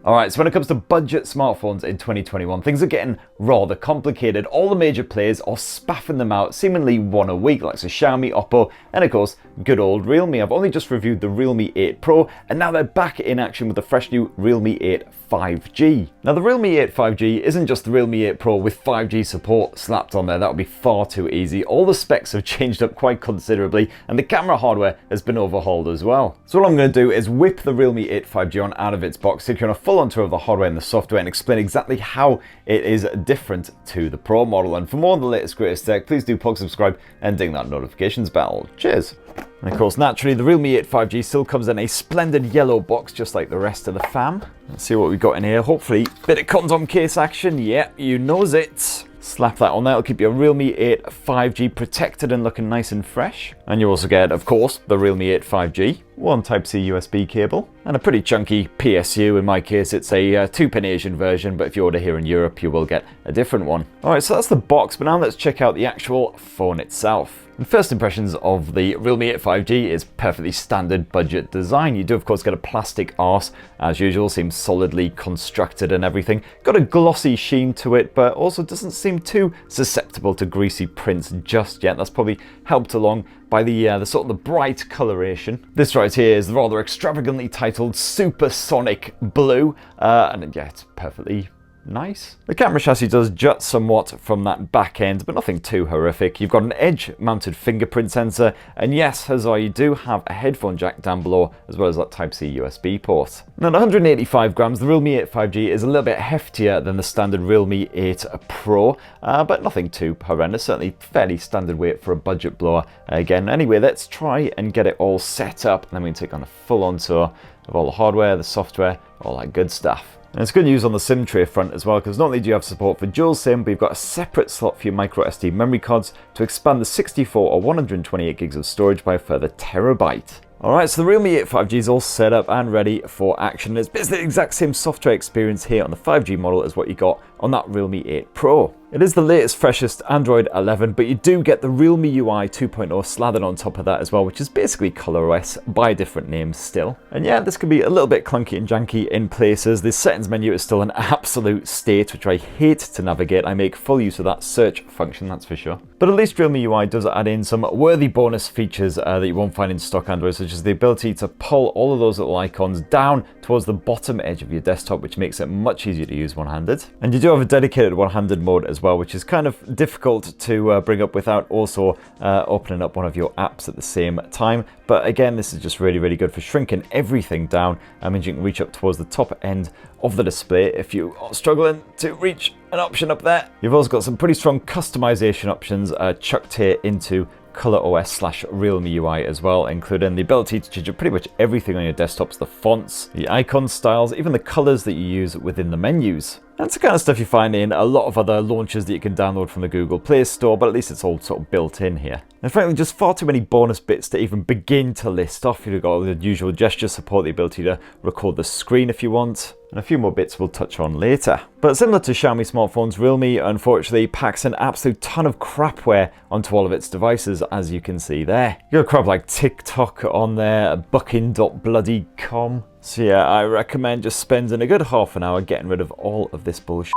Alright, so when it comes to budget smartphones in 2021, things are getting rather complicated. All the major players are spaffing them out seemingly one a week, like Xiaomi, Oppo, and of course, good old Realme. I've only just reviewed the Realme 8 Pro, and now they're back in action with the fresh new Realme 8 5G. Now the Realme 8 5G isn't just the Realme 8 Pro with 5G support slapped on there. That would be far too easy. All the specs have changed up quite considerably, and the camera hardware has been overhauled as well. So what I'm going to do is whip the Realme 8 5G on out of its box, take you on a full on tour of the hardware and the software, and explain exactly how it is different to the Pro model. And for more on the latest greatest tech, please do subscribe and ding that notifications bell. Cheers! And of course, naturally, the Realme 8 5G still comes in a splendid yellow box, just like the rest of the fam. Let's see what we've got in here. Hopefully, bit of condom case action. Yeah, you knows it. Slap that on there. It'll keep your Realme 8 5G protected and looking nice and fresh. And you also get, of course, the Realme 8 5G, one Type-C USB cable, and a pretty chunky PSU. In my case, it's a 2-pin Asian version, but if you order here in Europe, you will get a different one. Alright, so that's the box, but now let's check out the actual phone itself. And first impressions of the Realme 8 5G is perfectly standard budget design. You do of course get a plastic arse, as usual, seems solidly constructed and everything. Got a glossy sheen to it, but also doesn't seem too susceptible to greasy prints just yet. That's probably helped along by the sort of the bright coloration. This right here is the rather extravagantly titled Supersonic Blue, and yeah, it's perfectly nice. The camera chassis does jut somewhat from that back end, but nothing too horrific. You've got an edge-mounted fingerprint sensor, and yes, huzzah, you do have a headphone jack down below, as well as that Type-C USB port. Now, at 185 grams, the Realme 8 5G is a little bit heftier than the standard Realme 8 Pro, but nothing too horrendous. Certainly fairly standard weight for a budget blower. Again, anyway, let's try and get it all set up, and then we can take on a full-on tour of all the hardware, the software, all that good stuff. And it's good news on the SIM tray front as well, because not only do you have support for dual SIM, but you've got a separate slot for your micro SD memory cards to expand the 64 or 128 gigs of storage by a further terabyte. Alright, so the Realme 8 5G is all set up and ready for action. It's basically the exact same software experience here on the 5G model as what you got on that Realme 8 Pro. It is the latest, freshest Android 11, but you do get the Realme UI 2.0 slathered on top of that as well, which is basically ColorOS by different names still. And yeah, this can be a little bit clunky and janky in places. The settings menu is still an absolute state, which I hate to navigate. I make full use of that search function, that's for sure. But at least Realme UI does add in some worthy bonus features that you won't find in stock Android, such as the ability to pull all of those little icons down towards the bottom edge of your desktop, which makes it much easier to use one-handed. And you do have a dedicated one-handed mode as well, which is kind of difficult to bring up without also opening up one of your apps at the same time. But again, this is just really, really good for shrinking everything down. I mean, you can reach up towards the top end of the display if you are struggling to reach an option up there. You've also got some pretty strong customization options chucked here into ColorOS/Realme UI as well, including the ability to change pretty much everything on your desktops, the fonts, the icon styles, even the colors that you use within the menus. That's the kind of stuff you find in a lot of other launchers that you can download from the Google Play Store, but at least it's all sort of built in here. And frankly, just far too many bonus bits to even begin to list off. You've got all the usual gesture support, the ability to record the screen if you want, and a few more bits we'll touch on later. But similar to Xiaomi smartphones, Realme unfortunately packs an absolute ton of crapware onto all of its devices, as you can see there. You got crap like TikTok on there, bucking.bloody.com. So yeah, I recommend just spending a good half an hour getting rid of all of this bullshit.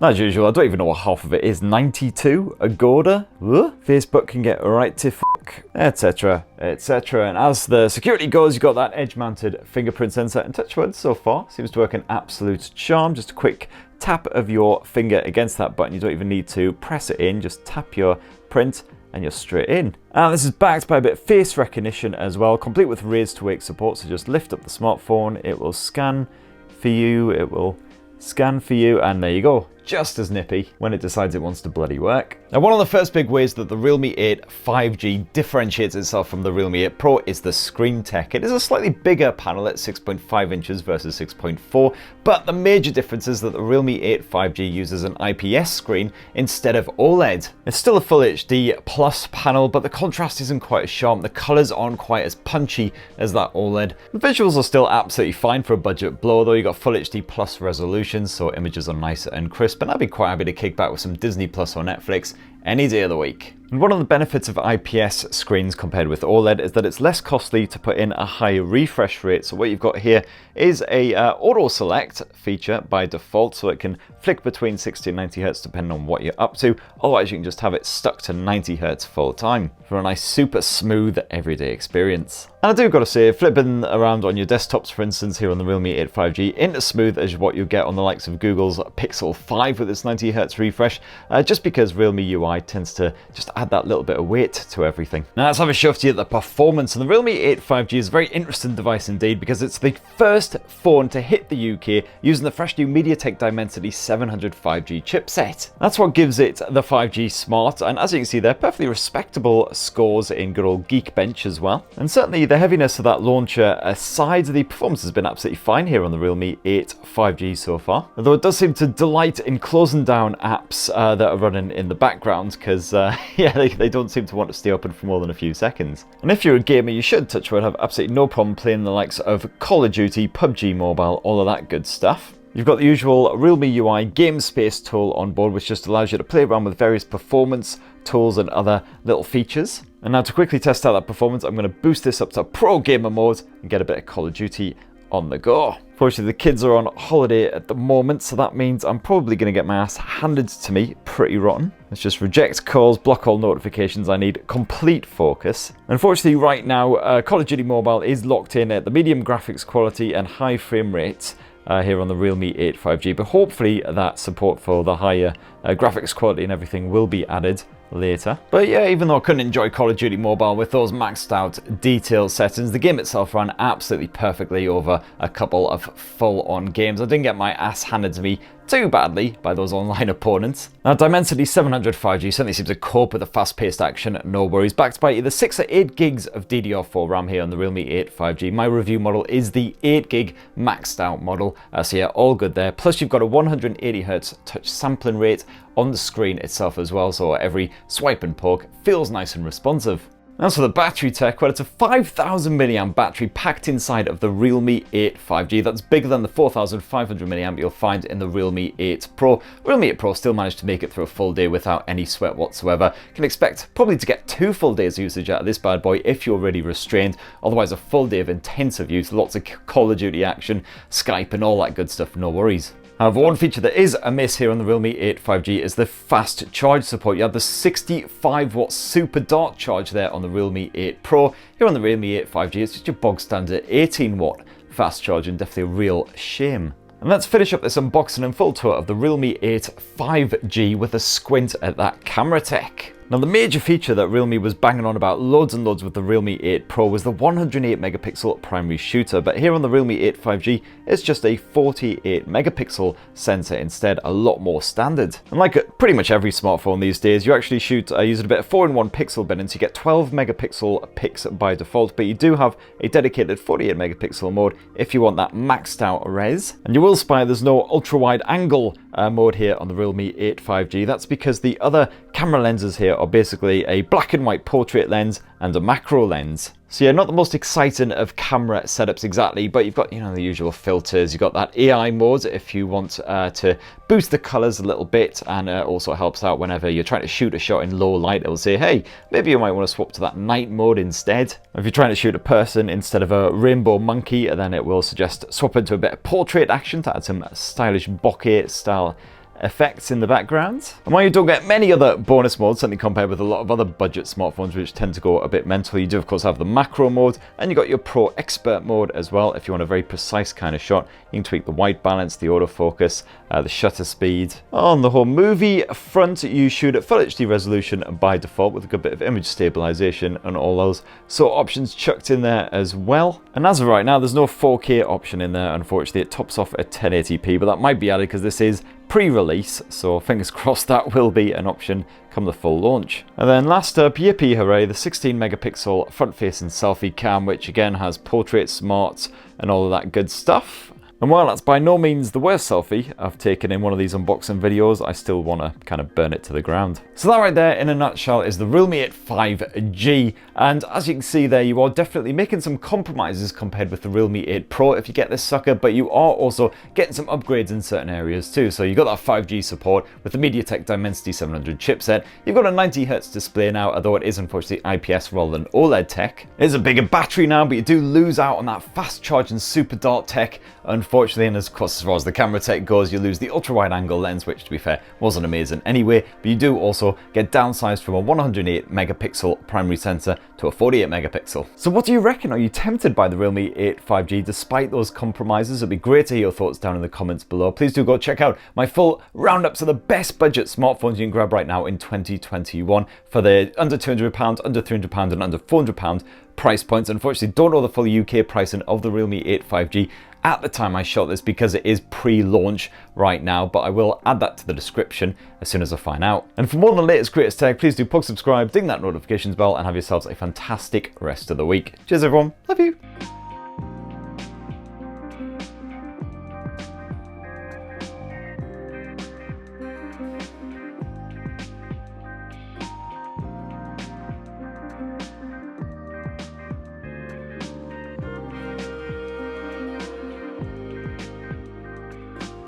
As usual, I don't even know what half of it is. 92 Agoda? Facebook can get right to fuck, etc, etc. And as the security goes, you've got that edge-mounted fingerprint sensor, and touchwood so far seems to work an absolute charm. Just a quick tap of your finger against that button. You don't even need to press it in, just tap your print and you're straight in. And this is backed by a bit of face recognition as well, complete with raise to wake support. So just lift up the smartphone, it will scan for you, it will scan for you, and there you go. Just as nippy when it decides it wants to bloody work. Now, one of the first big ways that the Realme 8 5G differentiates itself from the Realme 8 Pro is the screen tech. It is a slightly bigger panel at 6.5 inches versus 6.4, but the major difference is that the Realme 8 5G uses an IPS screen instead of OLED. It's still a Full HD Plus panel, but the contrast isn't quite as sharp. The colors aren't quite as punchy as that OLED. The visuals are still absolutely fine for a budget blower, though. You got Full HD Plus resolution, so images are nice and crisp. And I'd be quite happy to kick back with some Disney Plus or Netflix any day of the week. And one of the benefits of IPS screens compared with OLED is that it's less costly to put in a higher refresh rate. So what you've got here is a auto select feature by default, so it can flick between 60 and 90 Hz depending on what you're up to. Otherwise you can just have it stuck to 90 Hz full time for a nice super smooth everyday experience. And I do gotta say, flipping around on your desktops, for instance, here on the Realme 8 5G, ain't as smooth as what you get on the likes of Google's Pixel 5 with its 90 Hz refresh, just because Realme UI tends to just add that little bit of weight to everything. Now let's have a shove to you at the performance. And the Realme 8 5G is a very interesting device indeed, because it's the first phone to hit the UK using the fresh new Mediatek Dimensity 700 5G chipset. That's what gives it the 5G Smart, and as you can see there, perfectly respectable scores in good old Geekbench as well. And certainly the heaviness of that launcher aside, the performance has been absolutely fine here on the Realme 8 5G so far. Although it does seem to delight in closing down apps that are running in the background, because yeah, they don't seem to want to stay open for more than a few seconds. And if you're a gamer, you should, touch wood, have absolutely no problem playing the likes of Call of Duty, PubG Mobile, all of that good stuff. You've got the usual Realme UI game space tool on board, which just allows you to play around with various performance tools and other little features. And now to quickly test out that performance, I'm going to boost this up to Pro Gamer mode and get a bit of Call of Duty on the go. Fortunately, the kids are on holiday at the moment, so that means I'm probably going to get my ass handed to me pretty rotten. Let's just reject calls, block all notifications. I need complete focus. Unfortunately, right now, Call of Duty Mobile is locked in at the medium graphics quality and high frame rates here on the Realme 8 5G, but hopefully that support for the higher graphics quality and everything will be added later. But yeah, even though I couldn't enjoy Call of Duty Mobile with those maxed out detail settings, the game itself ran absolutely perfectly over a couple of full-on games. I didn't get my ass handed to me too badly by those online opponents. Now, Dimensity 700 5G certainly seems to cope with the fast-paced action, no worries. Backed by either 6 or 8 gigs of DDR4 RAM here on the Realme 8 5G. My review model is the 8 gig maxed out model, so yeah, all good there. Plus you've got a 180 Hz touch sampling rate on the screen itself as well, so every swipe and poke feels nice and responsive. As for the battery tech, well, it's a 5,000 mAh battery packed inside of the Realme 8 5G. That's bigger than the 4,500 mAh you'll find in the Realme 8 Pro. Realme 8 Pro still managed to make it through a full day without any sweat whatsoever. Can expect probably to get 2 full days of usage out of this bad boy if you're really restrained. Otherwise, a full day of intensive use, lots of Call of Duty action, Skype and all that good stuff, no worries. However, one feature that is amiss here on the Realme 8 5G is the fast charge support. You have the 65 watt super dart charge there on the Realme 8 Pro. Here on the Realme 8 5G, it's just your bog standard 18 watt fast charge, and definitely a real shame. And let's finish up this unboxing and full tour of the Realme 8 5G with a squint at that camera tech. Now, the major feature that Realme was banging on about loads and loads with the Realme 8 Pro was the 108 megapixel primary shooter, but here on the Realme 8 5G, it's just a 48 megapixel sensor instead, a lot more standard. And like pretty much every smartphone these days, you actually shoot using a bit of 4-in-1 pixel binning, so you get 12 megapixel pics by default, but you do have a dedicated 48 megapixel mode if you want that maxed out res. And you will spy there's no ultra wide angle mode here on the Realme 8 5G. That's because the other camera lenses here are basically a black and white portrait lens and a macro lens. So yeah, not the most exciting of camera setups exactly, but you've got, you know, the usual filters. You've got that AI mode if you want to boost the colors a little bit, and it also helps out whenever you're trying to shoot a shot in low light. It'll say, hey, maybe you might want to swap to that night mode instead. If you're trying to shoot a person instead of a rainbow monkey, then it will suggest swap into a bit of portrait action to add some stylish bokeh style effects in the background. And while you don't get many other bonus modes, certainly compared with a lot of other budget smartphones which tend to go a bit mental, you do of course have the macro mode, and you got your Pro Expert mode as well. If you want a very precise kind of shot, you can tweak the white balance, the autofocus, the shutter speed. On the whole movie front, you shoot at full HD resolution by default with a good bit of image stabilization and all those sort of options chucked in there as well. And as of right now, there's no 4K option in there, unfortunately. It tops off at 1080p, but that might be added because this is pre-release, so fingers crossed that will be an option come the full launch. And then last up, yippee hooray, the 16 megapixel front-facing selfie cam, which again has portrait, smart, and all of that good stuff. And while that's by no means the worst selfie I've taken in one of these unboxing videos, I still want to kind of burn it to the ground. So that right there, in a nutshell, is the Realme 8 5G. And as you can see there, you are definitely making some compromises compared with the Realme 8 Pro if you get this sucker, but you are also getting some upgrades in certain areas too. So you've got that 5G support with the Mediatek Dimensity 700 chipset. You've got a 90Hz display now, although it is unfortunately IPS rather than OLED tech. It is a bigger battery now, but you do lose out on that fast charging super dark tech, unfortunately, and of course as far as the camera tech goes, you lose the ultra wide angle lens, which to be fair wasn't amazing anyway, but you do also get downsized from a 108 megapixel primary sensor to a 48 megapixel. So what do you reckon? Are you tempted by the Realme 8 5G despite those compromises? It'd be great to hear your thoughts down in the comments below. Please do go check out my full roundups of the best budget smartphones you can grab right now in 2021 for the under £200, under £300 and under £400 price points. Unfortunately, don't know the full UK pricing of the Realme 8 5G at the time I shot this because it is pre-launch right now, but I will add that to the description as soon as I find out. And for more on the latest greatest tech, please do plug subscribe, ding that notifications bell, and have yourselves a fantastic rest of the week. Cheers everyone, love you.